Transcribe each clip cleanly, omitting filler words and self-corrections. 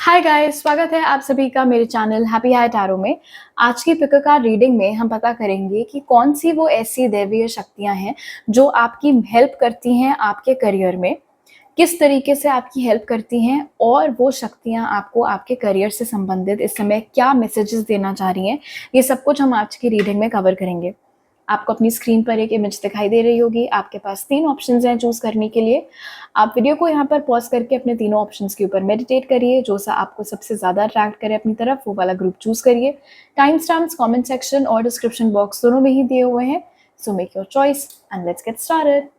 Hi guys, स्वागत है आप सभी का मेरे चैनल हैप्पी हाई टैरो में। आज की पिक कार्ड रीडिंग में हम पता करेंगे कि कौन सी वो ऐसी दैवीय शक्तियां हैं जो आपकी हेल्प करती हैं आपके करियर में, किस तरीके से आपकी हेल्प करती हैं और वो शक्तियां आपको आपके करियर से संबंधित इस समय क्या मैसेजेस देना चाह रही हैं। ये सब कुछ हम आज की रीडिंग में कवर करेंगे। आपको अपनी स्क्रीन पर एक इमेज दिखाई दे रही होगी। आपके पास 3 ऑप्शंस हैं चूज़ करने के लिए। आप वीडियो को यहाँ पर पॉज़ करके अपने तीनों ऑप्शंस के ऊपर मेडिटेट करिए। जो सा आपको सबसे ज़्यादा अट्रैक्ट करे अपनी तरफ, वो वाला ग्रुप चूज़ करिए। टाइम स्टैम्प्स कमेंट सेक्शन और डिस्क्रिप्शन बॉक्स दोनों में ही दिए हुए हैं। So make your choice and let's get started.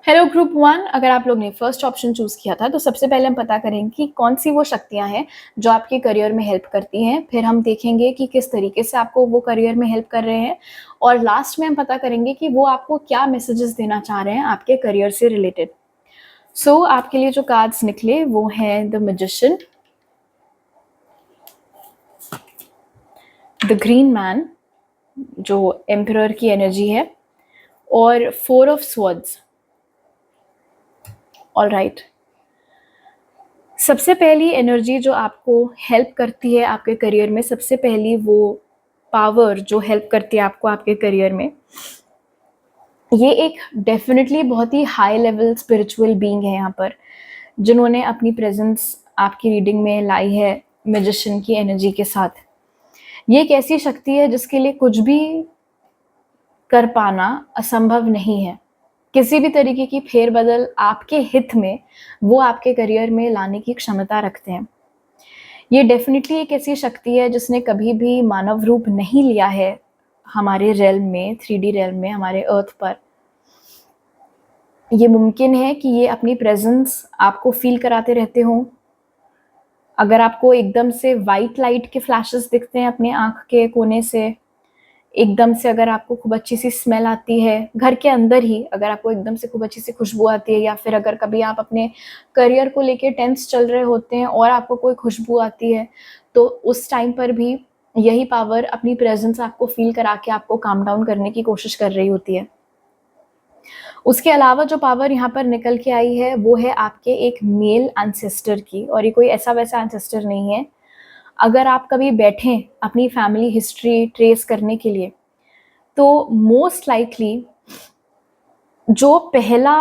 Hello group 1, अगर आप लोग ने फर्स्ट ऑप्शन चूज़ किया था तो सबसे पहले हम पता करेंगे कि कौन सी वो शक्तियाँ हैं जो आपके करियर में हेल्प करती हैं। फिर हम देखेंगे कि किस तरीके से आपको वो करियर में हेल्प कर रहे हैं और लास्ट में हम पता करेंगे कि वो आपको क्या मैसेजेस देना चाह रहे हैं आपके करियर से रिलेटेड। सो आपके लिए जो कार्ड्स निकले वो हैं the magician, the green man जो एम्परर की एनर्जी है, और 4 ऑफ स्वॉर्ड्स। ऑलराइट, सबसे पहली एनर्जी जो आपको हेल्प करती है आपके करियर में, सबसे पहली वो पावर जो हेल्प करती है आपको आपके करियर में, ये एक डेफिनेटली बहुत ही हाई लेवल स्पिरिचुअल बीइंग है यहाँ पर, जिन्होंने अपनी प्रेजेंस आपकी रीडिंग में लाई है मैजिशियन की एनर्जी के साथ। ये एक ऐसी शक्ति है जिसके लिए कुछ भी कर पाना असंभव नहीं है। किसी भी तरीके की फेरबदल आपके हित में वो आपके करियर में लाने की क्षमता रखते हैं। ये डेफिनेटली एक ऐसी शक्ति है जिसने कभी भी मानव रूप नहीं लिया है हमारे रेल्म में, 3D रेल्म में, हमारे अर्थ पर। ये मुमकिन है कि ये अपनी प्रेजेंस आपको फील कराते रहते हों। अगर आपको एकदम से वाइट लाइट के फ्लैशेस दिखते हैं अपने आँख के कोने से, एकदम से अगर आपको खूब अच्छी सी स्मेल आती है घर के अंदर ही, अगर आपको एकदम से खूब अच्छी सी खुशबू आती है, या फिर अगर कभी आप अपने करियर को लेके टेंस चल रहे होते हैं और आपको कोई खुशबू आती है, तो उस टाइम पर भी यही पावर अपनी प्रेजेंस आपको फील करा के आपको काम डाउन करने की कोशिश कर रही होती है। उसके अलावा जो पावर यहाँ पर निकल के आई है वो है आपके एक मेल एंसेस्टर की, और ये कोई ऐसा वैसा एंसेस्टर नहीं है। अगर आप कभी बैठें अपनी फैमिली हिस्ट्री ट्रेस करने के लिए, तो मोस्ट लाइकली जो पहला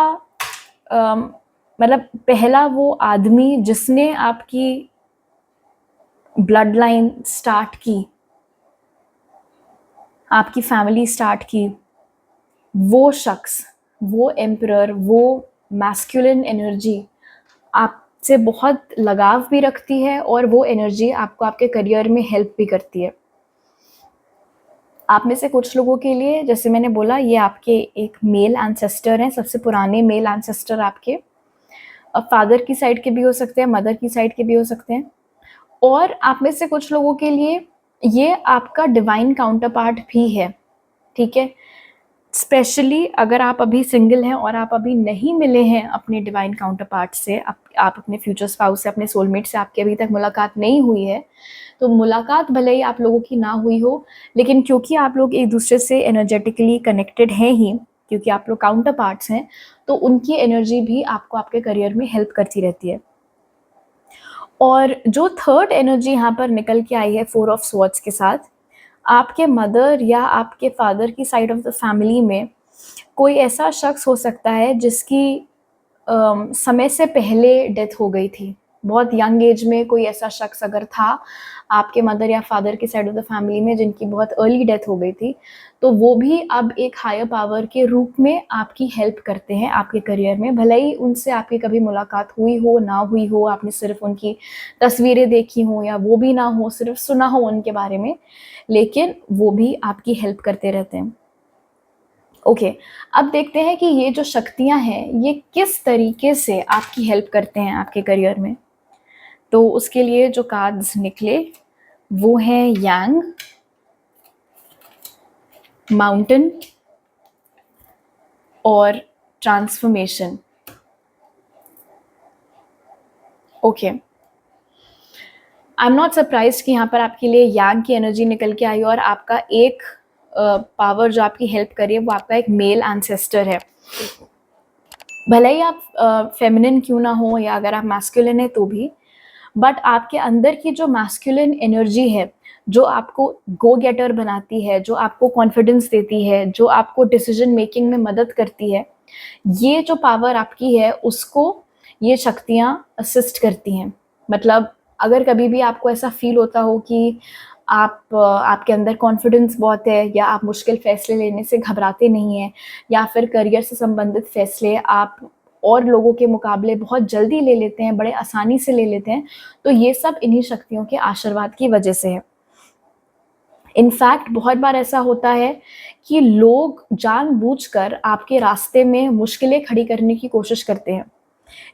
मतलब पहला वो आदमी जिसने आपकी ब्लड लाइन स्टार्ट की, आपकी फैमिली स्टार्ट की, वो शख्स, वो एम्परर, वो मैस्कुलिन एनर्जी आपसे बहुत लगाव भी रखती है और वो एनर्जी आपको आपके करियर में हेल्प भी करती है। आप में से कुछ लोगों के लिए, जैसे मैंने बोला, ये आपके एक मेल एंसेस्टर हैं, सबसे पुराने मेल एंसेस्टर आपके फादर की साइड के भी हो सकते हैं, मदर की साइड के भी हो सकते हैं। और आप में से कुछ लोगों के लिए ये आपका डिवाइन काउंटर पार्ट भी है, ठीक है। स्पेशली अगर आप अभी सिंगल हैं और आप अभी नहीं मिले हैं अपने डिवाइन काउंटर पार्ट से, आप अपने फ्यूचर स्पाउस से, अपने सोलमेट से आपकी अभी तक मुलाकात नहीं हुई है, तो मुलाकात भले ही आप लोगों की ना हुई हो, लेकिन क्योंकि आप लोग एक दूसरे से एनर्जेटिकली कनेक्टेड हैं ही, क्योंकि आप लोग काउंटर पार्ट्स हैं, तो उनकी एनर्जी भी आपको आपके करियर में हेल्प करती रहती है। और जो थर्ड एनर्जी यहाँ पर निकल के आई है 4 ऑफ स्वॉर्ड्स के साथ, आपके मदर या आपके फादर की साइड ऑफ द फैमिली में कोई ऐसा शख्स हो सकता है जिसकी समय से पहले डेथ हो गई थी। बहुत यंग एज में कोई ऐसा शख्स अगर था आपके मदर या फादर की साइड ऑफ द फैमिली में जिनकी बहुत अर्ली डेथ हो गई थी, तो वो भी अब एक हायर पावर के रूप में आपकी हेल्प करते हैं आपके करियर में। भले ही उनसे आपकी कभी मुलाकात हुई हो, ना हुई हो, आपने सिर्फ उनकी तस्वीरें देखी हों या वो भी ना हो, सिर्फ सुना हो उनके बारे में, लेकिन वो भी आपकी हेल्प करते रहते हैं। ओके, अब देखते हैं कि ये जो शक्तियाँ हैं ये किस तरीके से आपकी हेल्प करते हैं आपके करियर में। तो उसके लिए जो कार्ड्स निकले वो हैं यांग, माउंटेन और transformation. Okay, I am not surprised कि यहाँ पर आपके लिए यांग की एनर्जी निकल के आई और आपका एक पावर जो आपकी हेल्प कर रही है वो आपका एक मेल एंसेस्टर है। भले ही आप फेमिनिन क्यों ना हो या अगर आप मैस्कुलिन है तो भी, बट आपके अंदर की जो मैस्कुलिन एनर्जी है, जो आपको गो गेटर बनाती है, जो आपको कॉन्फिडेंस देती है, जो आपको डिसीजन मेकिंग में मदद करती है, ये जो पावर आपकी है उसको ये शक्तियाँ असिस्ट करती हैं। मतलब अगर कभी भी आपको ऐसा फ़ील होता हो कि आपके अंदर कॉन्फिडेंस बहुत है, या आप मुश्किल फ़ैसले लेने से घबराते नहीं हैं, या फिर करियर से संबंधित फ़ैसले आप और लोगों के मुकाबले बहुत जल्दी ले लेते हैं, बड़े आसानी से ले लेते हैं, तो ये सब इन्हीं शक्तियों के आशीर्वाद की वजह से है। इनफैक्ट बहुत बार ऐसा होता है कि लोग जानबूझकर आपके रास्ते में मुश्किलें खड़ी करने की कोशिश करते हैं।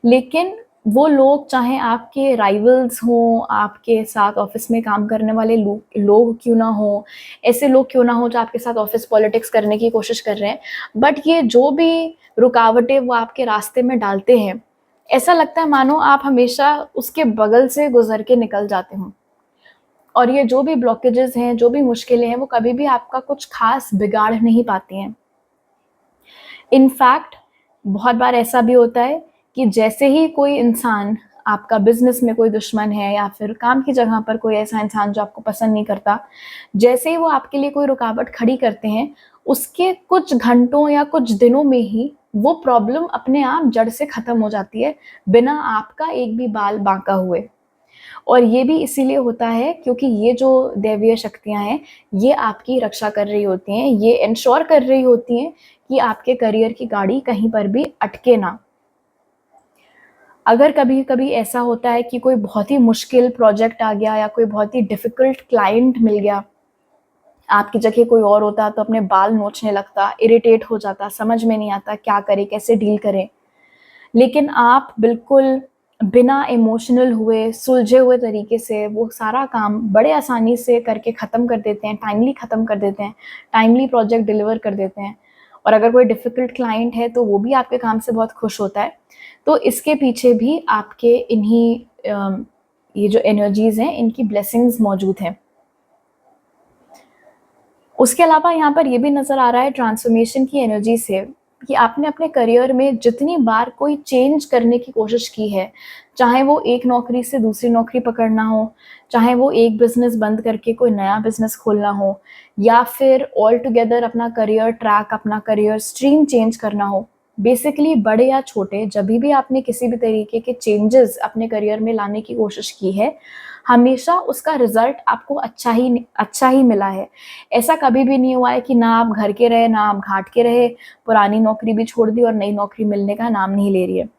लेकिन वो लोग, चाहे आपके राइवल्स हों, आपके साथ ऑफ़िस में काम करने वाले लोग क्यों ना हों, ऐसे लोग क्यों ना हों जो आपके साथ ऑफ़िस पॉलिटिक्स करने की कोशिश कर रहे हैं, बट ये जो भी रुकावटें वो आपके रास्ते में डालते हैं, ऐसा लगता है मानो आप हमेशा उसके बगल से गुज़र के निकल जाते हों। और ये जो भी ब्लॉकेजेस हैं, जो भी मुश्किलें हैं, वो कभी भी आपका कुछ ख़ास बिगाड़ नहीं पाती हैं। इनफैक्ट बहुत बार ऐसा भी होता है कि जैसे ही कोई इंसान, आपका बिज़नेस में कोई दुश्मन है या फिर काम की जगह पर कोई ऐसा इंसान जो आपको पसंद नहीं करता, जैसे ही वो आपके लिए कोई रुकावट खड़ी करते हैं, उसके कुछ घंटों या कुछ दिनों में ही वो प्रॉब्लम अपने आप जड़ से ख़त्म हो जाती है, बिना आपका एक भी बाल बांका हुए। और ये भी इसीलिए होता है क्योंकि ये जो दैवीय शक्तियाँ हैं, ये आपकी रक्षा कर रही होती हैं, ये एन्श्योर कर रही होती हैं कि आपके करियर की गाड़ी कहीं पर भी अटके ना। अगर कभी-कभी ऐसा होता है कि कोई बहुत ही मुश्किल प्रोजेक्ट आ गया या कोई बहुत ही डिफ़िकल्ट क्लाइंट मिल गया, आपकी जगह कोई और होता तो अपने बाल नोचने लगता, इरिटेट हो जाता, समझ में नहीं आता क्या करें, कैसे डील करें। लेकिन आप बिल्कुल बिना इमोशनल हुए, सुलझे हुए तरीके से वो सारा काम बड़े आसानी से करके ख़त्म कर देते हैं, टाइमली ख़त्म कर देते हैं, टाइमली प्रोजेक्ट डिलीवर कर देते हैं। और अगर कोई डिफ़िकल्ट क्लाइंट है तो वो भी आपके काम से बहुत खुश होता है। तो इसके पीछे भी आपके इन्हीं ये जो एनर्जीज़ हैं, इनकी ब्लेसिंग्स मौजूद हैं। उसके अलावा यहाँ पर ये भी नज़र आ रहा है ट्रांसफ़ॉर्मेशन की एनर्जी से कि आपने अपने करियर में जितनी बार कोई चेंज करने की कोशिश की है, चाहे वो एक नौकरी से दूसरी नौकरी पकड़ना हो, चाहे वो एक बिज़नेस बंद करके कोई नया बिज़नेस खोलना हो, या फिर ऑल टुगेदर अपना करियर ट्रैक, अपना करियर स्ट्रीम चेंज करना हो। बेसिकली बड़े या छोटे जभी भी आपने किसी भी तरीके के चेंजेस अपने करियर में लाने की कोशिश की है, हमेशा उसका रिज़ल्ट आपको अच्छा ही मिला है। ऐसा कभी भी नहीं हुआ है कि ना आप घर के रहे, ना आप घाट के रहे, पुरानी नौकरी भी छोड़ दी और नई नौकरी मिलने का नाम नहीं ले रही है।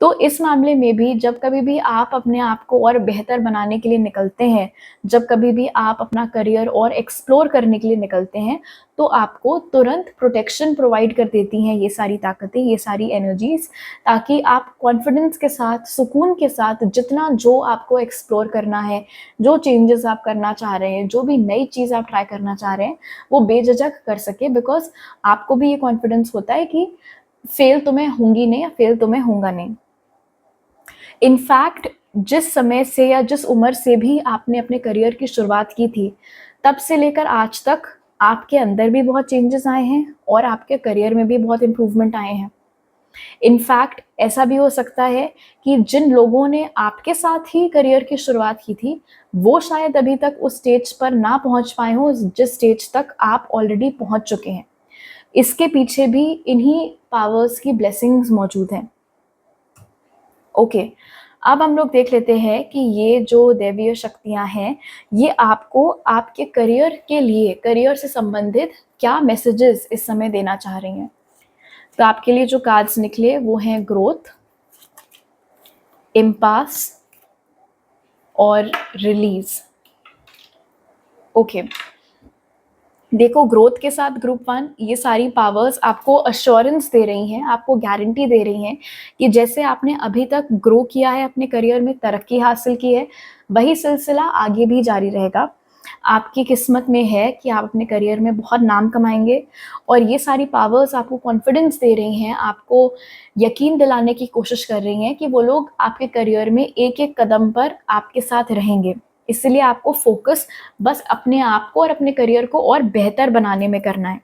तो इस मामले में भी जब कभी भी आप अपने आप को और बेहतर बनाने के लिए निकलते हैं, जब कभी भी आप अपना करियर और एक्सप्लोर करने के लिए निकलते हैं, तो आपको तुरंत प्रोटेक्शन प्रोवाइड कर देती हैं ये सारी ताकतें, ये सारी एनर्जीज़, ताकि आप कॉन्फिडेंस के साथ, सुकून के साथ जितना जो आपको एक्सप्लोर करना है, जो चेंजेस आप करना चाह रहे हैं, जो भी नई चीज़ आप ट्राई करना चाह रहे हैं, वो बेझिझक कर सकें, बिकॉज़ आपको भी ये कॉन्फिडेंस होता है कि फेल तो मैं होंगी नहीं या फेल तो मैं होऊँगा नहीं। इनफैक्ट जिस समय से या जिस उम्र से भी आपने अपने करियर की शुरुआत की थी, तब से लेकर आज तक आपके अंदर भी बहुत चेंजेस आए हैं और आपके करियर में भी बहुत इम्प्रूवमेंट आए हैं। इनफैक्ट ऐसा भी हो सकता है कि जिन लोगों ने आपके साथ ही करियर की शुरुआत की थी, वो शायद अभी तक उस स्टेज पर ना पहुँच पाए हों, जिस स्टेज तक आप ऑलरेडी पहुँच चुके हैं। इसके पीछे भी इन्हीं पावर्स की ब्लेसिंग्स मौजूद हैं। ओके, अब हम लोग देख लेते हैं कि ये जो दैवीय शक्तियाँ हैं, ये आपको आपके करियर के लिए, करियर से संबंधित क्या मैसेजेस इस समय देना चाह रही हैं। तो आपके लिए जो कार्ड्स निकले वो हैं ग्रोथ, इम्पास और रिलीज़। ओके, देखो ग्रोथ के साथ ग्रुप 1 ये सारी पावर्स आपको अश्योरेंस दे रही हैं, आपको गारंटी दे रही हैं कि जैसे आपने अभी तक ग्रो किया है, अपने करियर में तरक्की हासिल की है, वही सिलसिला आगे भी जारी रहेगा। आपकी किस्मत में है कि आप अपने करियर में बहुत नाम कमाएँगे, और ये सारी पावर्स आपको कॉन्फिडेंस दे रही हैं, आपको यकीन दिलाने की कोशिश कर रही हैं कि वो लोग आपके करियर में एक-एक कदम पर आपके साथ रहेंगे। इसलिए आपको फ़ोकस बस अपने आप को और अपने करियर को और बेहतर बनाने में करना है।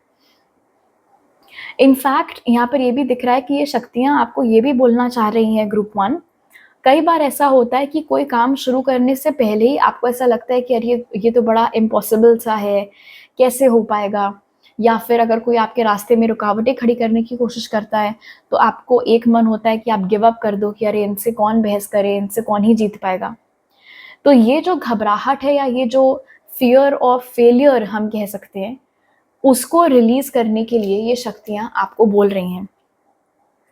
इनफैक्ट यहाँ पर ये भी दिख रहा है कि ये शक्तियाँ आपको ये भी बोलना चाह रही हैं ग्रुप 1 कई बार ऐसा होता है कि कोई काम शुरू करने से पहले ही आपको ऐसा लगता है कि यार ये तो बड़ा इम्पॉसिबल सा है, कैसे हो पाएगा? या फिर अगर कोई आपके रास्ते में रुकावटें खड़ी करने की कोशिश करता है, तो आपको एक मन होता है कि आप गिव अप कर दो कि अरे इनसे कौन बहस करे, इनसे कौन ही जीत पाएगा। तो ये जो घबराहट है या ये जो फ़ियर ऑफ फेलियर हम कह सकते हैं, उसको रिलीज़ करने के लिए ये शक्तियाँ आपको बोल रही हैं।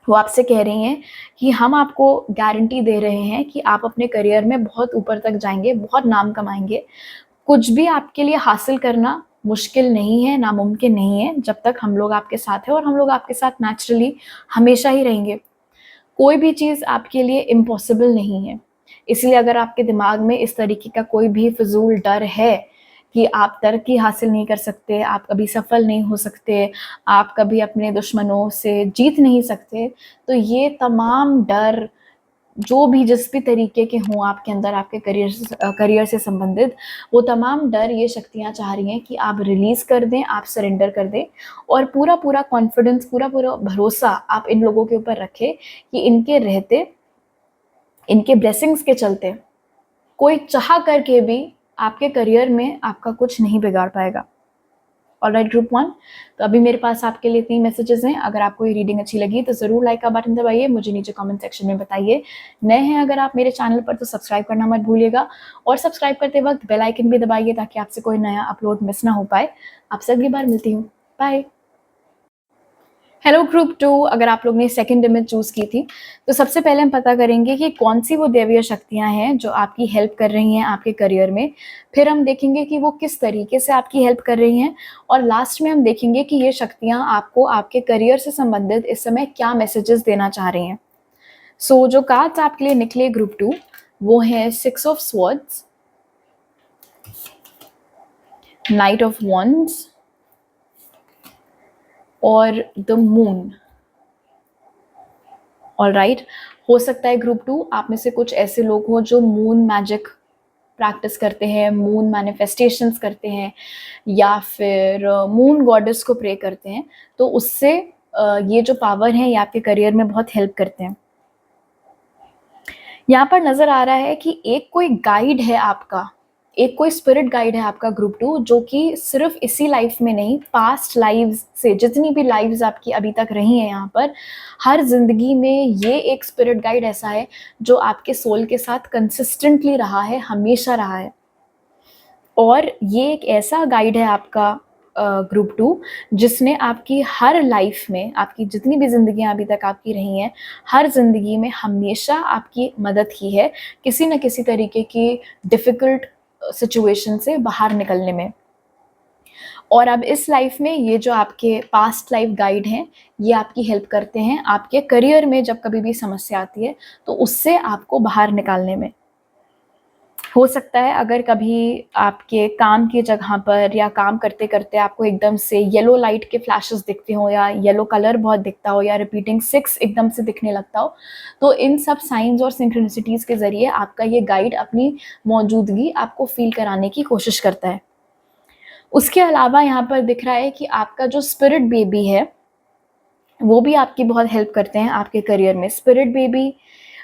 वो आपसे कह रही हैं कि हम आपको गारंटी दे रहे हैं कि आप अपने करियर में बहुत ऊपर तक जाएँगे, बहुत नाम कमाएँगे। कुछ भी आपके लिए हासिल करना मुश्किल नहीं है, नामुमकिन नहीं है, जब तक हम लोग आपके साथ हैं और हम लोग आपके साथ नेचुरली हमेशा ही रहेंगे। कोई भी चीज़ आपके लिए इम्पॉसिबल नहीं है। इसलिए अगर आपके दिमाग में इस तरीके का कोई भी फ़िज़ूल डर है कि आप तरक्की हासिल नहीं कर सकते, आप कभी सफल नहीं हो सकते, आप कभी अपने दुश्मनों से जीत नहीं सकते, तो ये तमाम डर जो भी जिस भी तरीके के हों आपके अंदर आपके करियर से संबंधित, वो तमाम डर ये शक्तियाँ चाह रही हैं कि आप रिलीज़ कर दें, आप सरेंडर कर दें और पूरा-पूरा कॉन्फिडेंस, पूरा-पूरा भरोसा आप इन लोगों के ऊपर रखें कि इनके रहते, इनके ब्लेसिंग्स के चलते, कोई चाह करके भी आपके करियर में आपका कुछ नहीं बिगाड़ पाएगा। ऑलराइट ग्रुप 1, तो अभी मेरे पास आपके लिए 3 मैसेजेस हैं। अगर आपको ये रीडिंग अच्छी लगी तो ज़रूर लाइक का बटन दबाइए, मुझे नीचे कमेंट सेक्शन में बताइए। नए हैं अगर आप मेरे चैनल पर तो सब्सक्राइब करना मत भूलिएगा और सब्सक्राइब करते वक्त बेल आइकन भी दबाइए ताकि आपसे कोई नया अपलोड मिस ना हो पाए। आपसे अगली बार मिलती हूँ। बाय। हेलो ग्रुप 2, अगर आप लोग ने सेकंड इमेज चूज़ की थी, तो सबसे पहले हम पता करेंगे कि कौन-सी वो दैवीय शक्तियाँ हैं जो आपकी हेल्प कर रही हैं आपके करियर में। फिर हम देखेंगे कि वो किस तरीके से आपकी हेल्प कर रही हैं और लास्ट में हम देखेंगे कि ये शक्तियाँ आपको आपके करियर से संबंधित इस समय क्या मैसेजेस देना चाह रही हैं। सो जो कार्ड्स आपके लिए निकले ग्रुप 2, वो हैं 6 of swords, night of wands और द मून। ऑलराइट, हो सकता है ग्रुप 2 आप में से कुछ ऐसे लोग हों जो मून मैजिक प्रैक्टिस करते हैं, मून मैनिफेस्टेशंस करते हैं या फिर मून गॉडेस को प्रे करते हैं, तो उससे ये जो पावर है ये आपके करियर में बहुत हेल्प करते हैं। यहाँ पर नज़र आ रहा है कि एक कोई गाइड है आपका, एक कोई स्पिरिट गाइड है आपका ग्रुप 2 जो कि सिर्फ़ इसी लाइफ़ में नहीं, पास्ट लाइव्स से जितनी भी लाइव्स आपकी अभी तक रही हैं यहाँ पर, हर ज़िंदगी में ये एक स्पिरिट गाइड ऐसा है जो आपके सोल के साथ कंसिस्टेंटली रहा है, हमेशा रहा है। और ये एक ऐसा गाइड है आपका ग्रुप 2 जिसने आपकी हर लाइफ में, आपकी जितनी भी ज़िंदगियाँ अभी तक आपकी रही हैं, हर ज़िंदगी में हमेशा आपकी मदद की है, किसी न किसी तरीके की डिफ़िकल्ट सिचुएशन से बाहर निकलने में। और अब इस लाइफ में ये जो आपके पास्ट लाइफ गाइड हैं, ये आपकी हेल्प करते हैं आपके करियर में जब कभी भी समस्या आती है, तो उससे आपको बाहर निकालने में। हो सकता है अगर कभी आपके काम की जगह पर या काम करते-करते आपको एकदम से येलो लाइट के फ्लैशेस दिखते हों या येलो कलर बहुत दिखता हो या रिपीटिंग 6 एकदम से दिखने लगता हो, तो इन सब साइन्स और सिंक्रोनिसिटीज़ के ज़रिए आपका ये गाइड अपनी मौजूदगी आपको फ़ील कराने की कोशिश करता है। उसके अलावा यहाँ पर दिख रहा है कि आपका जो स्पिरिट बेबी है, वो भी आपकी बहुत हेल्प करते हैं आपके करियर में। स्पिरिट बेबी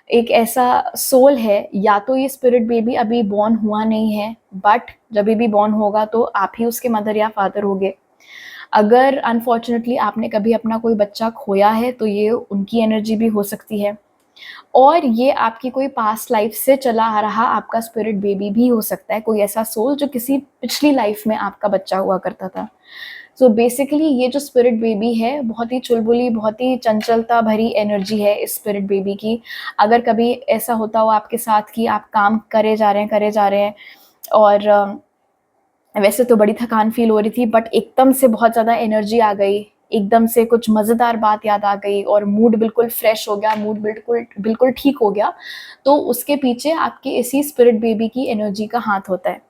एक ऐसा सोल है, या तो ये स्पिरिट बेबी अभी बॉर्न हुआ नहीं है, बट जभी भी बॉर्न होगा तो आप ही उसके मदर या फादर होंगे। अगर अनफॉर्च्युनेटली आपने कभी अपना कोई बच्चा खोया है, तो ये उनकी एनर्जी भी हो सकती है। और ये आपकी कोई पास्ट लाइफ से चला आ रहा आपका स्पिरिट बेबी भी हो सकता है, कोई ऐसा सोल जो किसी पिछली लाइफ में आपका बच्चा हुआ करता था। सो बेसिकली ये जो स्पिरिट बेबी है, बहुत ही चुलबुली, बहुत ही चंचलता भरी एनर्जी है इस स्पिरिट बेबी की। अगर कभी ऐसा होता हो आपके साथ कि आप काम करे जा रहे हैं और वैसे तो बड़ी थकान फ़ील हो रही थी, बट एकदम से बहुत ज़्यादा एनर्जी आ गई, एकदम से कुछ मज़ेदार बात याद आ गई और मूड बिल्कुल फ्रेश हो गया, मूड बिल्कुल बिल्कुल ठीक हो गया, तो उसके पीछे आपके इसी स्पिरिट बेबी की एनर्जी का हाथ होता है।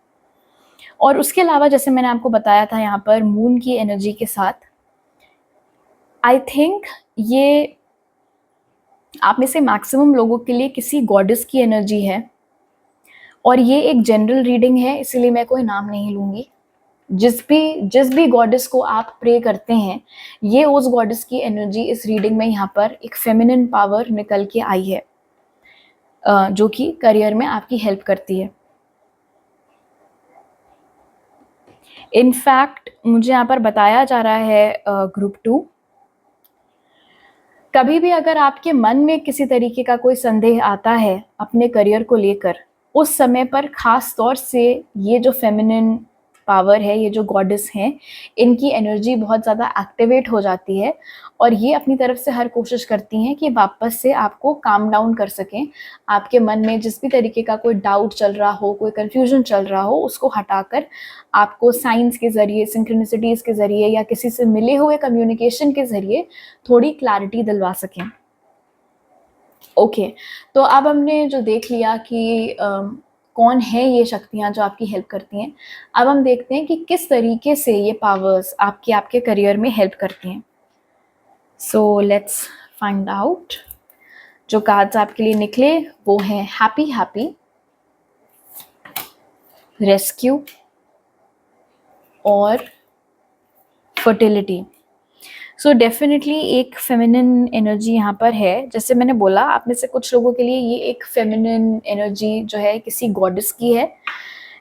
और उसके अलावा जैसे मैंने आपको बताया था यहाँ पर मून की एनर्जी के साथ, आई थिंक ये आप में से मैक्सिमम लोगों के लिए किसी गॉडेस की एनर्जी है और ये एक जनरल रीडिंग है, इसीलिए मैं कोई नाम नहीं लूँगी। जिस भी गॉडेस को आप प्रे करते हैं, ये उस गॉडेस की एनर्जी इस रीडिंग में यहाँ पर एक फेमिनिन पावर निकल के आई है। जो कि करियर में आपकी हेल्प करती है। इनफैक्ट मुझे यहाँ पर बताया जा रहा है ग्रुप 2, कभी भी अगर आपके मन में किसी तरीके का कोई संदेह आता है अपने करियर को लेकर, उस समय पर ख़ास तौर से ये जो फेमिनिन पावर है, ये जो गॉडेस हैं, इनकी एनर्जी बहुत ज़्यादा एक्टिवेट हो जाती है और ये अपनी तरफ से हर कोशिश करती हैं कि वापस से आपको काम डाउन कर सकें। आपके मन में जिस भी तरीके का कोई डाउट चल रहा हो, कोई कन्फ्यूज़न चल रहा हो, उसको हटाकर आपको साइंस के ज़रिए, सिंक्रोनिसिटीज़ के ज़रिए या किसी से मिले हुए कम्युनिकेशन के ज़रिए थोड़ी क्लैरिटी दिलवा सकें। ओके, तो अब हमने जो देख लिया कि कौन है ये शक्तियाँ जो आपकी हेल्प करती हैं। अब हम देखते हैं कि किस तरीके से ये पावर्स आपके करियर में हेल्प करती हैं। So let's find out. जो कार्ड्स आपके लिए निकले वो हैं हैप्पी हैप्पी, रेस्क्यू और फर्टिलिटी। सो डेफिनेटली एक फेमिनिन एनर्जी यहाँ पर है। जैसे मैंने बोला, आप में से कुछ लोगों के लिए ये एक फेमिनिन एनर्जी जो है किसी गॉडेस की है,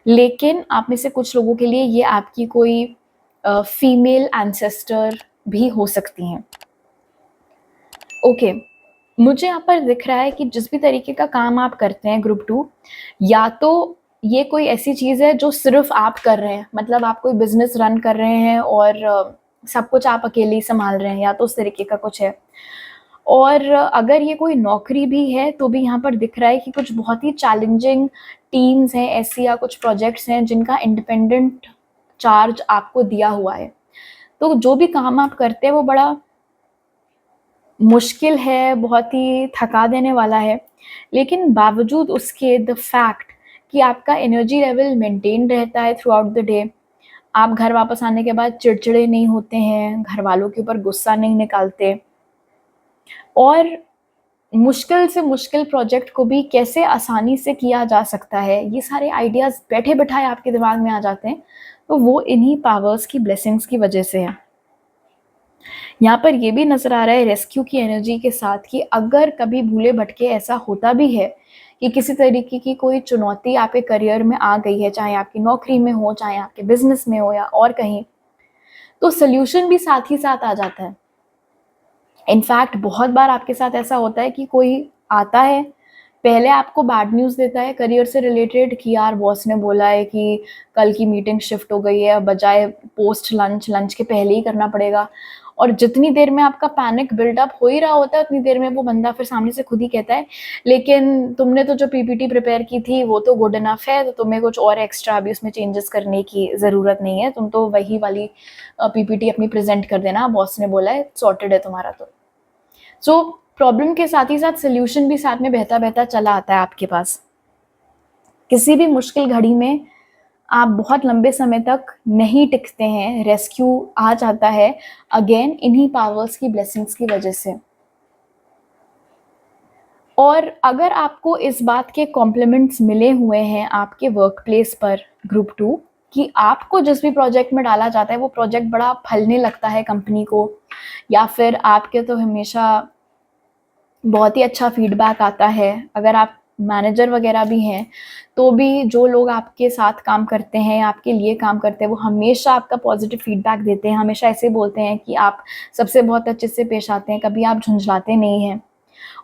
लेकिन आप में से कुछ लोगों के लिए ये आपकी कोई फीमेल एंसेस्टर भी हो सकती हैं। ओके, मुझे यहाँ पर दिख रहा है कि जिस भी तरीके का काम आप करते हैं ग्रुप 2, या तो ये कोई ऐसी चीज़ है जो सिर्फ आप कर रहे हैं, मतलब आप कोई बिजनेस रन कर रहे हैं और सब कुछ आप अकेले ही संभाल रहे हैं, या तो उस तरीके का कुछ है। और अगर ये कोई नौकरी भी है तो भी यहाँ पर दिख रहा है कि कुछ बहुत ही चैलेंजिंग टीम्स हैं ऐसी, या कुछ प्रोजेक्ट्स हैं जिनका इंडिपेंडेंट चार्ज आपको दिया हुआ है। तो जो भी काम आप करते हैं वो बड़ा मुश्किल है, बहुत ही थका देने वाला है, लेकिन बावजूद उसके द फैक्ट कि आपका एनर्जी लेवल मेंटेन रहता है थ्रू आउट द डे, आप घर वापस आने के बाद चिड़चिड़े नहीं होते हैं, घर वालों के ऊपर गुस्सा नहीं निकालते, और मुश्किल से मुश्किल प्रोजेक्ट को भी कैसे आसानी से किया जा सकता है, ये सारे आइडियाज़ बैठे-बिठाए आपके दिमाग में आ जाते हैं। तो वो इन्हीं पावर्स की ब्लेसिंग्स की वजह से है। यहाँ पर ये भी नज़र आ रहा है रेस्क्यू की एनर्जी के साथ कि अगर कभी भूले भटके ऐसा होता भी है कि किसी तरीके की कोई चुनौती आपके करियर में आ गई है, चाहे आपकी नौकरी में हो, चाहे आपके बिजनेस में हो या और कहीं, तो सल्यूशन भी साथ ही साथ आ जाता है। इनफैक्ट बहुत बार आपके साथ ऐसा होता है कि कोई आता है, पहले आपको बैड न्यूज़ देता है करियर से रिलेटेड कि यार बॉस ने बोला है कि कल की मीटिंग शिफ्ट हो गई है, बजाय पोस्ट लंच, लंच के पहले ही करना पड़ेगा। और जितनी देर में आपका पैनिक बिल्डअप हो ही रहा होता है, उतनी देर में वो बंदा फिर सामने से खुद ही कहता है, लेकिन तुमने तो जो पीपीटी प्रिपेयर की थी वो तो गुड इनफ है, तो तुम्हें कुछ और एक्स्ट्रा अभी उसमें चेंजेस करने की ज़रूरत नहीं है, तुम तो वही वाली पीपीटी अपनी प्रेजेंट कर देना, बॉस ने बोला है, सॉर्टेड है तुम्हारा। तो सो प्रॉब्लम के साथ ही साथ सल्यूशन भी साथ में बहता बहता चला आता है आपके पास। किसी भी मुश्किल घड़ी में आप बहुत लंबे समय तक नहीं टिकते हैं, रेस्क्यू आ जाता है अगेन इन्हीं पावर्स की ब्लेसिंग्स की वजह से। और अगर आपको इस बात के कॉम्प्लीमेंट्स मिले हुए हैं आपके वर्क प्लेस पर ग्रुप 2 कि आपको जिस भी प्रोजेक्ट में डाला जाता है वो प्रोजेक्ट बड़ा फलने लगता है कंपनी को, या फिर आपके तो हमेशा बहुत ही अच्छा फीडबैक आता है, अगर आप मैनेजर वगैरह भी हैं, तो भी जो लोग आपके साथ काम करते हैं, आपके लिए काम करते हैं, वो हमेशा आपका पॉजिटिव फीडबैक देते हैं, हमेशा ऐसे बोलते हैं कि आप सबसे बहुत अच्छे से पेश आते हैं, कभी आप झुंझलाते नहीं हैं।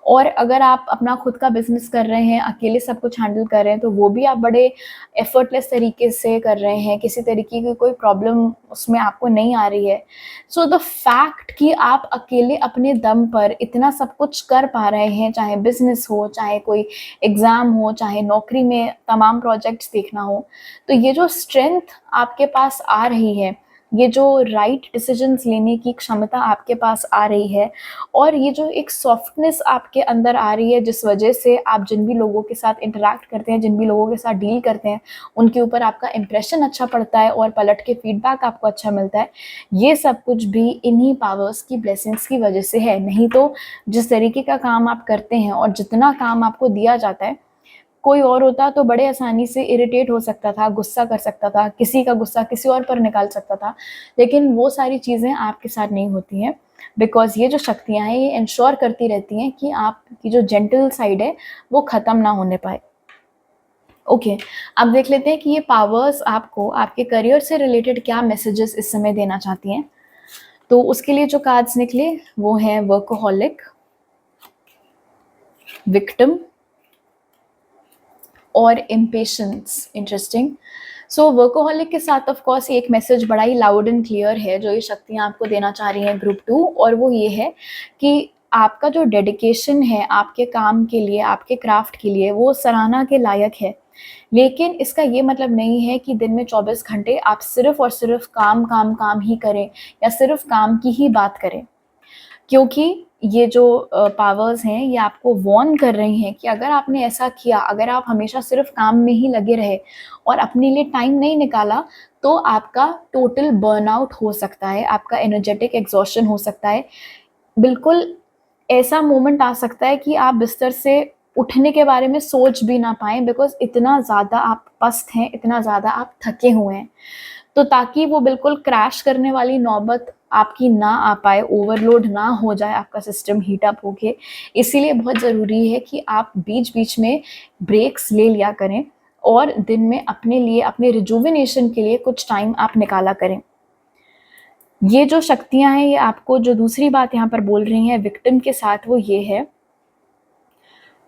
और अगर आप अपना खुद का बिज़नेस कर रहे हैं, अकेले सब कुछ हैंडल कर रहे हैं, तो वो भी आप बड़े एफर्टलेस तरीके से कर रहे हैं, किसी तरीके की कोई प्रॉब्लम उसमें आपको नहीं आ रही है। सो द फैक्ट कि आप अकेले अपने दम पर इतना सब कुछ कर पा रहे हैं, चाहे बिज़नेस हो, चाहे कोई एग्ज़ाम हो, चाहे नौकरी में तमाम प्रोजेक्ट्स देखना हो, तो ये जो स्ट्रेंथ आपके पास आ रही है, ये जो राइट डिसीजंस लेने की क्षमता आपके पास आ रही है, और ये जो एक सॉफ्टनेस आपके अंदर आ रही है जिस वजह से आप जिन भी लोगों के साथ इंटरैक्ट करते हैं, जिन भी लोगों के साथ डील करते हैं, उनके ऊपर आपका इंप्रेशन अच्छा पड़ता है और पलट के फीडबैक आपको अच्छा मिलता है, ये सब कुछ भी इन्हीं पावर्स की ब्लेसिंग्स की वजह से है। नहीं तो जिस तरीके का काम आप करते हैं और जितना काम आपको दिया जाता है, कोई और होता तो बड़े आसानी से इरिटेट हो सकता था, गुस्सा कर सकता था, किसी का गुस्सा किसी और पर निकाल सकता था, लेकिन वो सारी चीज़ें आपके साथ नहीं होती हैं। बिकॉज़ ये जो शक्तियाँ हैं ये इंश्योर करती रहती हैं कि आपकी जो जेंटल साइड है वो ख़त्म ना होने पाए। ओके, अब देख लेते हैं कि ये पावर्स आपको आपके करियर से रिलेटेड क्या मैसेजेस इस समय देना चाहती हैं। तो उसके लिए जो कार्ड्स निकले वो हैं वर्कोहॉलिक, विक्टिम और इम्पेशेंस। इंटरेस्टिंग। सो वर्कोहॉलिक के साथ ऑफ कोर्स एक मैसेज बड़ा ही लाउड एंड क्लियर है जो ये शक्तियाँ आपको देना चाह रही हैं ग्रुप 2, और वो ये है कि आपका जो डेडिकेशन है आपके काम के लिए, आपके क्राफ्ट के लिए, वो सराहना के लायक है। लेकिन इसका ये मतलब नहीं है कि दिन में 24 घंटे आप सिर्फ़ और सिर्फ़ काम, काम, काम ही करें या सिर्फ़ काम की ही बात करें। क्योंकि ये जो पावर्स हैं ये आपको वार्न कर रही हैं कि अगर आपने ऐसा किया, अगर आप हमेशा सिर्फ़ काम में ही लगे रहे और अपने लिए टाइम नहीं निकाला, तो आपका टोटल बर्नआउट हो सकता है, आपका एनर्जेटिक एग्ज़ॉशन हो सकता है। बिल्कुल ऐसा मोमेंट आ सकता है कि आप बिस्तर से उठने के बारे में सोच भी ना पाएँ, बिकॉज़ इतना ज़्यादा आप पस्त हैं, इतना ज़्यादा आप थके हुए हैं। तो ताकि वो बिल्कुल क्रैश करने वाली नौबत आपकी ना आ पाए, ओवरलोड ना हो जाए आपका सिस्टम हीट अप होके, इसीलिए बहुत ज़रूरी है कि आप बीच-बीच में ब्रेक्स ले लिया करें और दिन में अपने लिए, अपने रिजुविनेशन के लिए कुछ टाइम आप निकाला करें। ये जो शक्तियाँ हैं ये आपको जो दूसरी बात यहाँ पर बोल रही हैं विक्टिम के साथ वो ये है,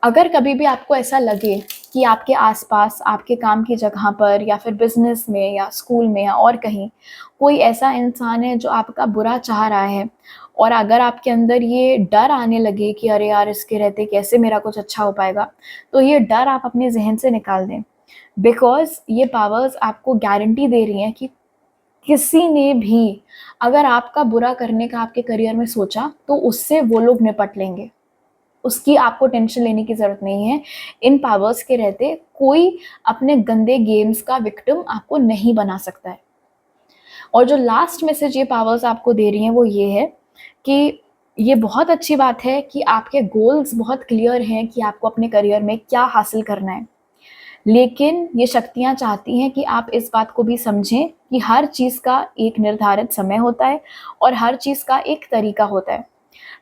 अगर कभी भी आपको ऐसा लगे कि आपके आसपास, आपके काम की जगह पर या फिर बिज़नेस में या स्कूल में या और कहीं कोई ऐसा इंसान है जो आपका बुरा चाह रहा है, और अगर आपके अंदर ये डर आने लगे कि अरे यार! इसके रहते कैसे मेरा कुछ अच्छा हो पाएगा, तो ये डर आप अपने ज़हन से निकाल दें। बिकॉज़ ये पावर्स आपको गारंटी दे रही हैं कि किसी ने भी अगर आपका बुरा करने का आपके करियर में सोचा, तो उससे वो लोग निपट लेंगे। उसकी आपको टेंशन लेने की ज़रूरत नहीं है। इन पावर्स के रहते कोई अपने गंदे गेम्स का विक्टिम आपको नहीं बना सकता है। और जो लास्ट मैसेज ये पावर्स आपको दे रही हैं वो ये है कि ये बहुत अच्छी बात है कि आपके गोल्स बहुत क्लियर हैं कि आपको अपने करियर में क्या हासिल करना है। लेकिन ये शक्तियाँ चाहती हैं कि आप इस बात को भी समझें कि हर चीज़ का एक निर्धारित समय होता है और हर चीज़ का एक तरीका होता है।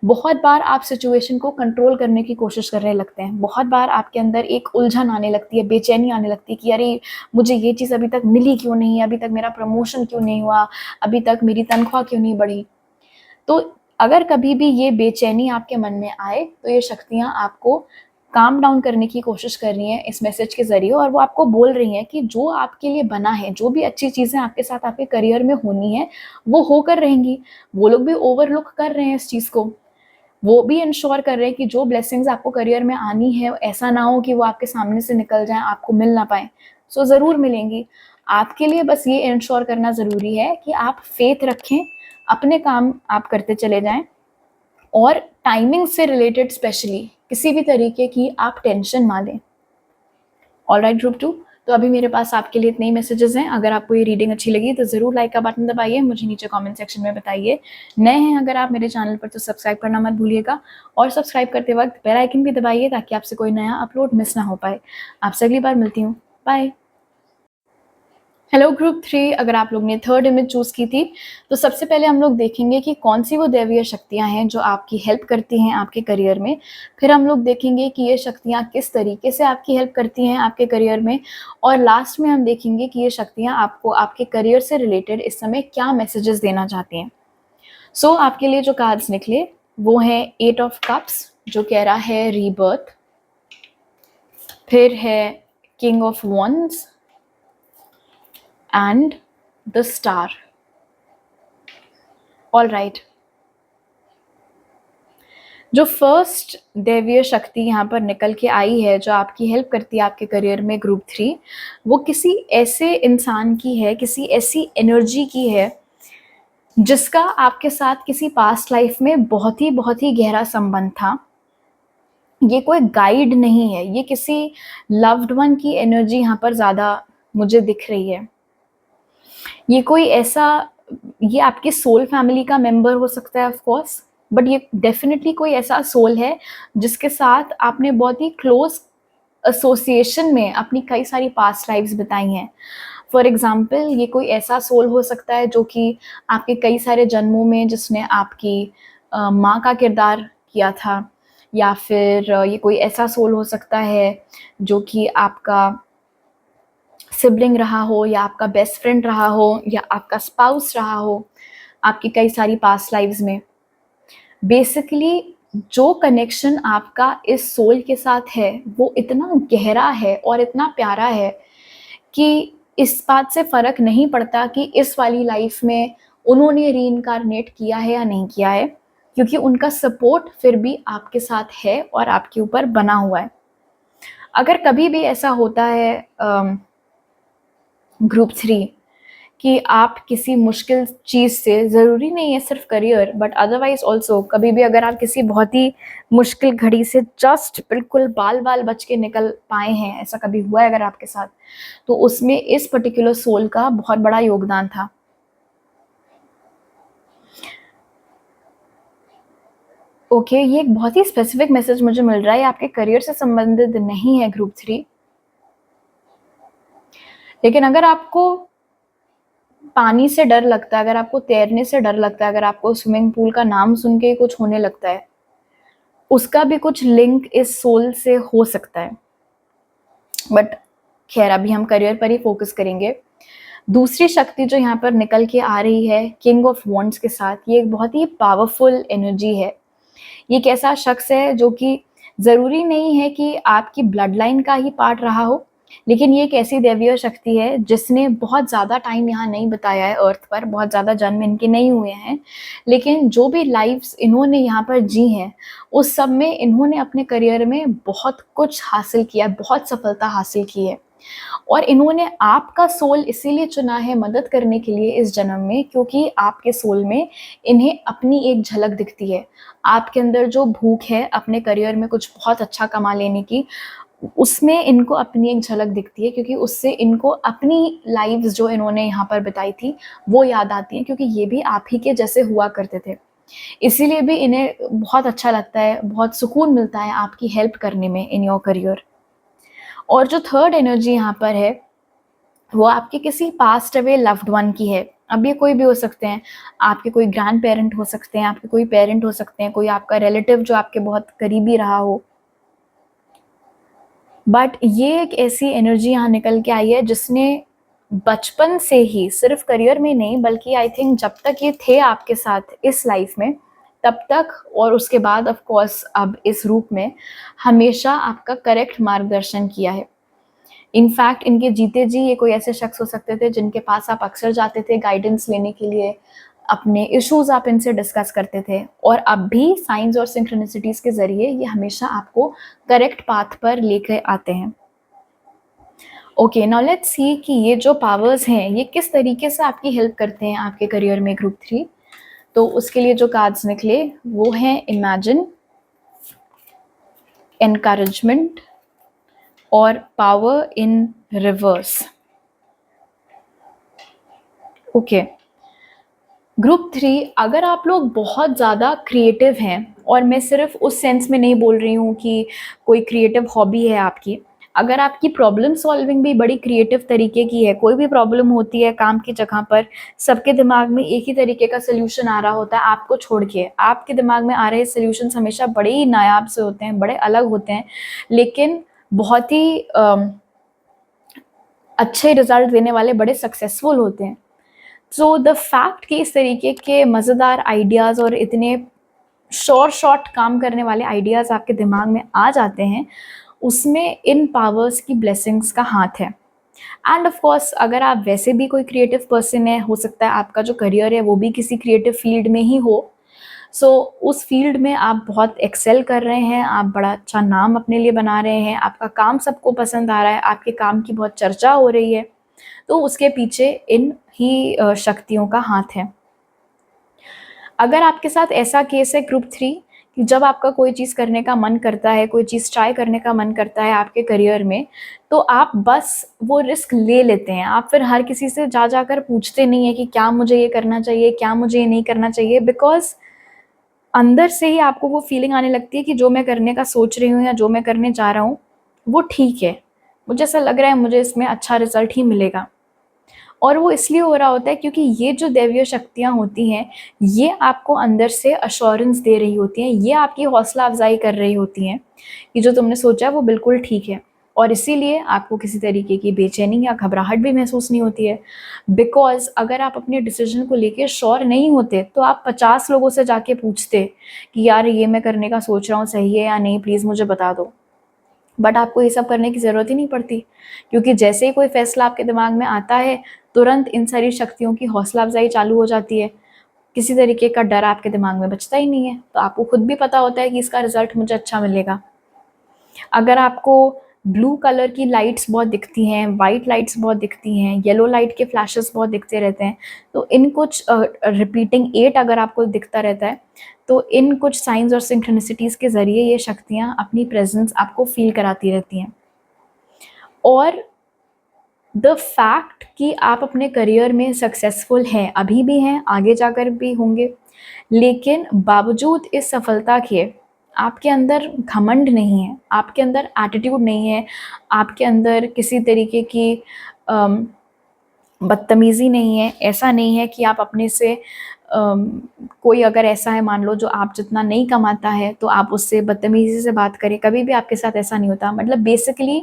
बहुत बार आप सिचुएशन को कंट्रोल करने की कोशिश करने लगते हैं। बहुत बार आपके अंदर एक उलझन आने लगती है, बेचैनी आने लगती है कि अरे! मुझे ये चीज़ अभी तक मिली क्यों नहीं? अभी तक मेरा प्रमोशन क्यों नहीं हुआ? अभी तक मेरी तनख्वाह क्यों नहीं बढ़ी? तो अगर कभी भी ये बेचैनी आपके मन में आए, तो ये शक्तियाँ आपको काम डाउन करने की कोशिश कर रही हैं इस मैसेज के ज़रिए, और वो आपको बोल रही हैं कि जो आपके लिए बना है, जो भी अच्छी चीज़ें आपके साथ आपके करियर में होनी हैं, वो होकर रहेंगी। वो लोग भी ओवरलुक कर रहे हैं इस चीज़ को। वो भी इंश्योर कर रहे हैं कि जो ब्लेसिंग्स आपको करियर में आनी है, ऐसा ना हो कि वो आपके सामने से निकल जाएँ, आपको मिल ना पाएँ। सो ज़रूर मिलेंगी। आपके लिए बस ये इंश्योर करना ज़रूरी है कि आप फ़ेथ रखें, अपने काम आप करते चले जाएँ और टाइमिंग से रिलेटेड स्पेशली किसी भी तरीके की आप टेंशन ना लें। ऑलराइट ग्रुप 2, तो अभी मेरे पास आपके लिए इतने ही मैसेजेस हैं। अगर आपको ये रीडिंग अच्छी लगी तो ज़रूर लाइक का बटन दबाइए, मुझे नीचे कमेंट सेक्शन में बताइए। नए हैं अगर आप मेरे चैनल पर तो सब्सक्राइब करना मत भूलिएगा, और सब्सक्राइब करते वक्त बेल आइकन भी दबाइए ताकि आपसे कोई नया अपलोड मिस ना हो पाए। आपसे अगली बार मिलती हूँ। बाय। हेलो ग्रुप 3, अगर आप लोग ने थर्ड इमेज चूज़ की थी, तो सबसे पहले हम लोग देखेंगे कि कौन-सी वो दैवीय शक्तियाँ हैं जो आपकी हेल्प करती हैं आपके करियर में। फिर हम लोग देखेंगे कि ये शक्तियाँ किस तरीके से आपकी हेल्प करती हैं आपके करियर में, और लास्ट में हम देखेंगे कि ये शक्तियाँ आपको आपके करियर से रिलेटेड इस समय क्या मैसेजेस देना चाहती हैं। सो आपके लिए जो कार्ड्स निकले वो हैं 8 ऑफ कप्स जो कह रहा है रीबर्थ, फिर है king of wands and the star. All right. जो फर्स्ट दैवीय शक्ति यहाँ पर निकल के आई है जो आपकी हेल्प करती है आपके करियर में ग्रुप 3, वो किसी ऐसे इंसान की है, किसी ऐसी एनर्जी की है जिसका आपके साथ किसी पास्ट लाइफ में बहुत ही गहरा संबंध था। ये कोई गाइड नहीं है, ये किसी लव्ड वन की एनर्जी यहाँ पर ज़्यादा मुझे दिख रही है। ये कोई ऐसा, ये आपके सोल फैमिली का मेंबर हो सकता है ऑफ कोर्स, बट ये डेफिनेटली कोई ऐसा सोल है जिसके साथ आपने बहुत ही क्लोज एसोसिएशन में अपनी कई सारी पास्ट लाइफ्स बिताई हैं। फॉर एग्जाम्पल ये कोई ऐसा सोल हो सकता है जो कि आपके कई सारे जन्मों में जिसने आपकी माँ का किरदार किया था, या फिर ये कोई ऐसा सोल हो सकता है जो कि आपका सिबलिंग रहा हो, या आपका बेस्ट फ्रेंड रहा हो, या आपका स्पाउस रहा हो आपकी कई सारी पास्ट लाइव्स में। बेसिकली जो कनेक्शन आपका इस सोल के साथ है वो इतना गहरा है और इतना प्यारा है कि इस बात से फ़र्क नहीं पड़ता कि इस वाली लाइफ में उन्होंने रीइंकार्नेट किया है या नहीं किया है, क्योंकि उनका सपोर्ट फिर भी आपके साथ है और आपके ऊपर बना हुआ है। अगर कभी भी ऐसा होता है ग्रुप 3 कि आप किसी मुश्किल चीज़ से, ज़रूरी नहीं है सिर्फ करियर बट अदरवाइज ऑल्सो, कभी भी अगर आप किसी बहुत ही मुश्किल घड़ी से जस्ट बिल्कुल बाल बाल बच के निकल पाए हैं, ऐसा कभी हुआ है अगर आपके साथ, तो उसमें इस पर्टिकुलर सोल का बहुत बड़ा योगदान था। ओके, ये एक बहुत ही स्पेसिफिक मैसेज मुझे मिल रहा है, आपके करियर से संबंधित नहीं है ग्रुप 3, लेकिन अगर आपको पानी से डर लगता है, अगर आपको तैरने से डर लगता है, अगर आपको स्विमिंग पूल का नाम सुन के ही कुछ होने लगता है, उसका भी कुछ लिंक इस सोल से हो सकता है। बट खैर, अभी हम करियर पर ही फोकस करेंगे। दूसरी शक्ति जो यहाँ पर निकल के आ रही है किंग ऑफ वॉन्ड्स के साथ, ये एक बहुत ही पावरफुल एनर्जी है। ये एक ऐसा शख्स है जो कि ज़रूरी नहीं है कि आपकी ब्लड लाइन का ही पार्ट रहा हो, लेकिन ये एक ऐसी दैवीय शक्ति है जिसने बहुत ज़्यादा टाइम यहाँ नहीं बिताया है अर्थ पर, बहुत ज़्यादा जन्म इनके नहीं हुए हैं, लेकिन जो भी लाइफ्स इन्होंने यहाँ पर जी हैं उस सब में इन्होंने अपने करियर में बहुत कुछ हासिल किया, बहुत सफलता हासिल की है। और इन्होंने आपका सोल इसीलिए चुना है मदद करने के लिए इस जन्म में, क्योंकि आपके सोल में इन्हें अपनी एक झलक दिखती है। आपके अंदर जो भूख है अपने करियर में कुछ बहुत अच्छा कमा लेने की, उसमें इनको अपनी एक झलक दिखती है, क्योंकि उससे इनको अपनी लाइव्स जो इन्होंने यहाँ पर बिताई थी वो याद आती हैं, क्योंकि ये भी आप ही के जैसे हुआ करते थे। इसीलिए भी इन्हें बहुत अच्छा लगता है, बहुत सुकून मिलता है आपकी हेल्प करने में इन योर करियर। और जो थर्ड एनर्जी यहाँ पर है वो आपके किसी पास्ट अवे लव्ड वन की है। अब ये कोई भी हो सकते हैं, आपके कोई ग्रैंड पेरेंट हो सकते हैं, आपके कोई पेरेंट हो सकते हैं, कोई आपका रिलेटिव जो आपके बहुत करीबी रहा हो। बट ये एक ऐसी एनर्जी यहाँ निकल के आई है जिसने बचपन से ही, सिर्फ करियर में नहीं बल्कि आई थिंक जब तक ये थे आपके साथ इस लाइफ में तब तक, और उसके बाद ऑफ कोर्स अब इस रूप में, हमेशा आपका करेक्ट मार्गदर्शन किया है। इनफैक्ट इनके जीते जी ये कोई ऐसे शख्स हो सकते थे जिनके पास आप अक्सर जाते थे गाइडेंस लेने के लिए, अपने इश्यूज आप इनसे डिस्कस करते थे, और अब भी साइंस और सिंक्रोनिसिटीज के जरिए ये हमेशा आपको करेक्ट पाथ पर लेकर आते हैं। ओके, नाउ लेट्स सी कि ये जो पावर्स हैं ये किस तरीके से आपकी हेल्प करते हैं आपके करियर में ग्रुप 3। तो उसके लिए जो कार्ड्स निकले वो हैं इमेजिन, एनकरेजमेंट और power in reverse. Okay, group 3, अगर आप लोग बहुत ज़्यादा क्रिएटिव हैं, और मैं सिर्फ उस सेंस में नहीं बोल रही हूँ कि कोई क्रिएटिव हॉबी है आपकी, अगर आपकी प्रॉब्लम सॉल्विंग भी बड़ी क्रिएटिव तरीके की है, कोई भी प्रॉब्लम होती है काम की जगह पर, सबके दिमाग में एक ही तरीके का सोल्यूशन आ रहा होता है आपको छोड़ के, आपके दिमाग में आ रहे सोल्यूशन हमेशा बड़े ही नायाब से होते हैं, बड़े अलग होते हैं, लेकिन बहुत ही अच्छे रिजल्ट देने वाले, बड़े सक्सेसफुल होते हैं। सो द फैक्ट कि इस तरीके के मज़ेदार आइडियाज़ और इतने शॉर्ट काम करने वाले आइडियाज़ आपके दिमाग में आ जाते हैं, उसमें इन पावर्स की ब्लेसिंग्स का हाथ है। एंड ऑफ कोर्स अगर आप वैसे भी कोई क्रिएटिव पर्सन है, हो सकता है आपका जो करियर है वो भी किसी क्रिएटिव फील्ड में ही हो, सो उस फील्ड में आप बहुत एक्सेल कर रहे हैं, आप बड़ा अच्छा नाम अपने लिए बना रहे हैं, आपका काम सबको पसंद आ रहा है, आपके काम की बहुत चर्चा हो रही है, तो उसके पीछे इन ही शक्तियों का हाथ है। अगर आपके साथ ऐसा केस है ग्रुप 3 कि जब आपका कोई चीज़ करने का मन करता है, कोई चीज़ ट्राई करने का मन करता है आपके करियर में, तो आप बस वो रिस्क ले लेते हैं। आप फिर हर किसी से जा जाकर पूछते नहीं है कि क्या मुझे ये करना चाहिए, क्या मुझे ये नहीं करना चाहिए, बिकॉज़ अंदर से ही आपको वो फीलिंग आने लगती है कि जो मैं करने का सोच रही हूँ या जो मैं करने जा रहा हूँ वो ठीक है। मुझे ऐसा लग रहा है मुझे इसमें अच्छा रिज़ल्ट ही मिलेगा। और वो इसलिए हो रहा होता है क्योंकि ये जो दैवीय शक्तियाँ होती हैं, ये आपको अंदर से अश्योरेंस दे रही होती हैं, ये आपकी हौसला अफ़ज़ाई कर रही होती हैं कि जो तुमने सोचा है वो बिल्कुल ठीक है, और इसीलिए आपको किसी तरीके की बेचैनी या घबराहट भी महसूस नहीं होती है। बिकॉज़ अगर आप अपने डिसीज़न को लेके श्योर नहीं होते, तो आप 50 लोगों से जाके पूछते कि यार ये मैं करने का सोच रहा हूँ, सही है या नहीं, प्लीज़ मुझे बता दो। बट आपको ये सब करने की ज़रूरत ही नहीं पड़ती, क्योंकि जैसे ही कोई फ़ैसला आपके दिमाग में आता है, तुरंत इन सारी शक्तियों की हौसला अफ़ज़ाई चालू हो जाती है। किसी तरीके का डर आपके दिमाग में बचता ही नहीं है, तो आपको खुद भी पता होता है कि इसका रिज़ल्ट मुझे अच्छा मिलेगा। अगर आपको ब्लू कलर की लाइट्स बहुत दिखती हैं, वाइट लाइट्स बहुत दिखती हैं, येलो लाइट के फ्लैशेस बहुत दिखते रहते हैं, तो इन कुछ रिपीटिंग 8 अगर आपको दिखता रहता है, तो इन कुछ साइंस और सिंक्रोनिसिटीज़ के ज़रिए ये शक्तियाँ अपनी प्रेज़ेंस आपको फ़ील कराती रहती हैं। और द फैक्ट कि आप अपने करियर में सक्सेसफुल हैं, अभी भी हैं, आगे जाकर भी होंगे, लेकिन बावजूद इस सफलता के आपके अंदर घमंड नहीं है, आपके अंदर एटीट्यूड नहीं है, आपके अंदर किसी तरीके की अम, बदतमीज़ी नहीं है। ऐसा नहीं है कि आप अपने से कोई अगर ऐसा है, मान लो, जो आप जितना नहीं कमाता है, तो आप उससे बदतमीज़ी से बात करें, कभी भी आपके साथ ऐसा नहीं होता। मतलब बेसिकली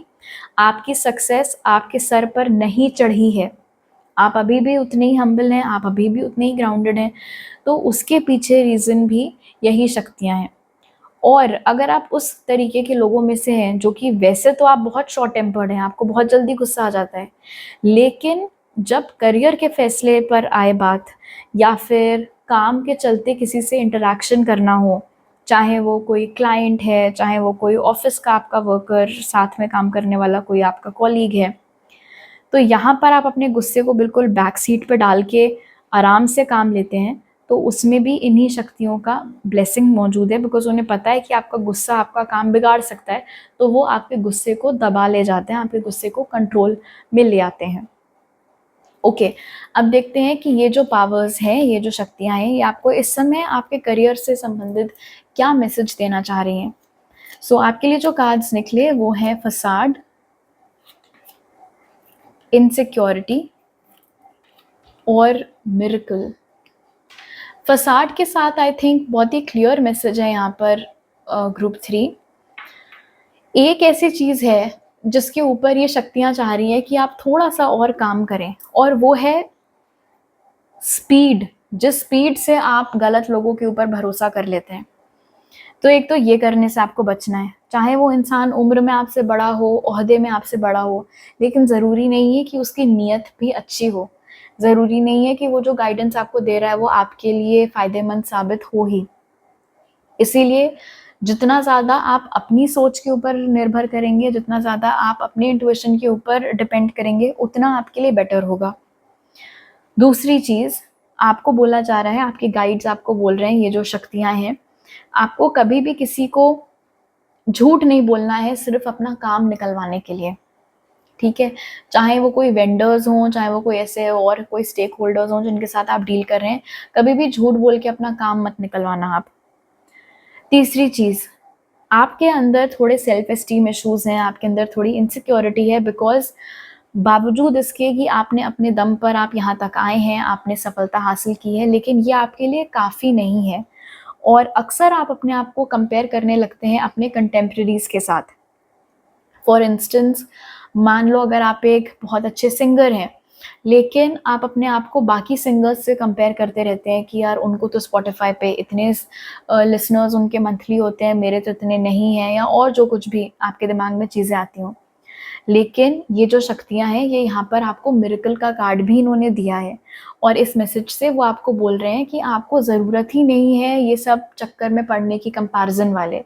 आपकी सक्सेस आपके सर पर नहीं चढ़ी है। आप अभी भी उतने ही हम्बल हैं, आप अभी भी उतने ही ग्राउंडेड हैं, तो उसके पीछे रीज़न भी यही शक्तियाँ हैं। और अगर आप उस तरीके के लोगों में से हैं, जो कि वैसे तो आप बहुत शॉर्ट टेम्पर्ड हैं, आपको बहुत जल्दी गुस्सा आ जाता है, लेकिन जब करियर के फैसले पर आए बात, या फिर काम के चलते किसी से इंटरैक्शन करना हो, चाहे वो कोई क्लाइंट है, चाहे वो कोई ऑफ़िस का आपका वर्कर, साथ में काम करने वाला कोई आपका कॉलीग है, तो यहाँ पर आप अपने गुस्से को बिल्कुल बैक सीट पे डाल के आराम से काम लेते हैं, तो उसमें भी इन्हीं शक्तियों का ब्लेसिंग मौजूद है, बिकॉज़ उन्हें पता है कि आपका गुस्सा आपका काम बिगाड़ सकता है, तो वो आपके गुस्से को दबा ले जाते हैं, आपके गुस्से को कंट्रोल में ले आते हैं। ओके, अब देखते हैं कि ये जो पावर्स हैं, ये जो शक्तियाँ हैं, ये आपको इस समय आपके करियर से संबंधित क्या मैसेज देना चाह रही हैं। सो आपके लिए जो कार्ड्स निकले वो हैं फसाड, इनसिक्योरिटी और मिरेकल। फसाड के साथ आई थिंक बहुत ही क्लियर मैसेज है यहाँ पर ग्रुप 3। एक ऐसी चीज़ है जिसके ऊपर ये शक्तियाँ चाह रही हैं कि आप थोड़ा-सा और काम करें, और वो है स्पीड। जिस स्पीड से आप गलत लोगों के ऊपर भरोसा कर लेते हैं। तो एक तो ये करने से आपको बचना है। चाहे वो इंसान उम्र में आपसे बड़ा हो, ओहदे में आपसे बड़ा हो, लेकिन ज़रूरी नहीं है कि उसकी नीयत भी अच्छी हो। ज़रूरी नहीं है कि वो जो गाइडेंस आपको दे रहा है वो आपके लिए फ़ायदेमंद साबित हो ही। इसीलिए जितना ज़्यादा आप अपनी सोच के ऊपर निर्भर करेंगे, जितना ज़्यादा आप अपने इंट्यूशन के ऊपर डिपेंड करेंगे, उतना आपके लिए बेटर होगा। दूसरी चीज़, आपको बोला जा रहा है, आपके गाइड्स आपको बोल रहे हैं, ये जो शक्तियाँ हैं, आपको कभी भी किसी को झूठ नहीं बोलना है सिर्फ़ अपना काम निकलवाने के लिए, ठीक है? चाहे वो कोई वेंडर्स हों, चाहे वो कोई ऐसे और कोई स्टेक होल्डर्स हों जिनके साथ आप डील कर रहे हैं, कभी भी झूठ बोल के अपना काम मत निकलवाना आप। तीसरी चीज़, आपके अंदर थोड़े सेल्फ एस्टीम इश्यूज़ हैं, आपके अंदर थोड़ी इनसिक्योरिटी है, बिकॉज़ बावजूद इसके कि आपने अपने दम पर आप यहाँ तक आए हैं, आपने सफलता हासिल की है, लेकिन ये आपके लिए काफ़ी नहीं है, और अक्सर आप अपने आप को कंपेयर करने लगते हैं अपने कंटेम्परेरीज़ के साथ। फॉर इंस्टेंस, मान लो अगर आप एक बहुत अच्छे सिंगर हैं, लेकिन आप अपने आप को बाकी सिंगर्स से कंपेयर करते रहते हैं कि यार उनको तो स्पॉटिफ़ाई पे इतने लिसनर्स उनके मंथली होते हैं, मेरे तो इतने नहीं हैं, या और जो कुछ भी आपके दिमाग में चीज़ें आती हों। लेकिन ये जो शक्तियाँ हैं, ये यहाँ पर आपको मिरेकल का कार्ड भी इन्होंने दिया है, और इस मैसेज से वो आपको बोल रहे हैं कि आपको ज़रूरत ही नहीं है ये सब चक्कर में पड़ने की, कंपैरिज़न वाले।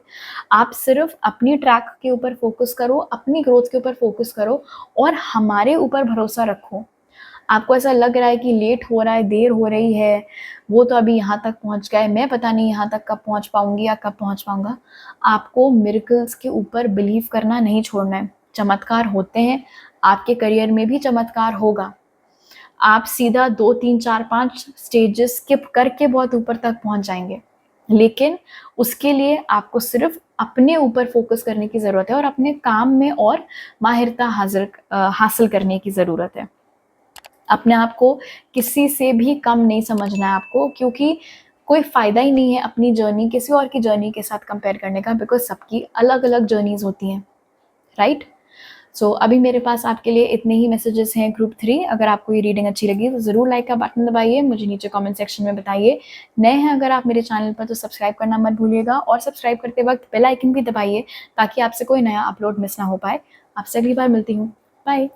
आप सिर्फ़ अपनी ट्रैक के ऊपर फ़ोकस करो, अपनी ग्रोथ के ऊपर फ़ोकस करो, और हमारे ऊपर भरोसा रखो। आपको ऐसा लग रहा है कि लेट हो रहा है, देर हो रही है, वो तो अभी यहाँ तक पहुँच गए, मैं पता नहीं यहाँ तक कब पहुँच पाऊँगी या कब पहुँच पाऊँगा। आपको मिरेकल्स के ऊपर बिलीव करना नहीं छोड़ना है। चमत्कार होते हैं, आपके करियर में भी चमत्कार होगा। आप सीधा 2, 3, 4, 5 स्टेजेस स्किप करके बहुत ऊपर तक पहुँच जाएँगे। लेकिन उसके लिए आपको सिर्फ़ अपने ऊपर फ़ोकस करने की ज़रूरत है, और अपने काम में और माहिरता हासिल करने की ज़रूरत है। अपने आप को किसी से भी कम नहीं समझना है आपको, क्योंकि कोई फ़ायदा ही नहीं है अपनी जर्नी किसी और की जर्नी के साथ कंपेयर करने का, बिकॉज़ सबकी अलग-अलग जर्नीज़ होती हैं, राइट? सो अभी मेरे पास आपके लिए इतने ही मैसेजेस हैं ग्रुप 3। अगर आपको ये रीडिंग अच्छी लगी तो ज़रूर लाइक का बटन दबाइए, मुझे नीचे कमेंट सेक्शन में बताइए। नए हैं अगर आप मेरे चैनल पर तो सब्सक्राइब करना मत भूलिएगा, और सब्सक्राइब करते वक्त बेल आइकन भी दबाइए ताकि आपसे कोई नया अपलोड मिस ना हो पाए। आपसे अगली बार मिलती हूँ। बाय।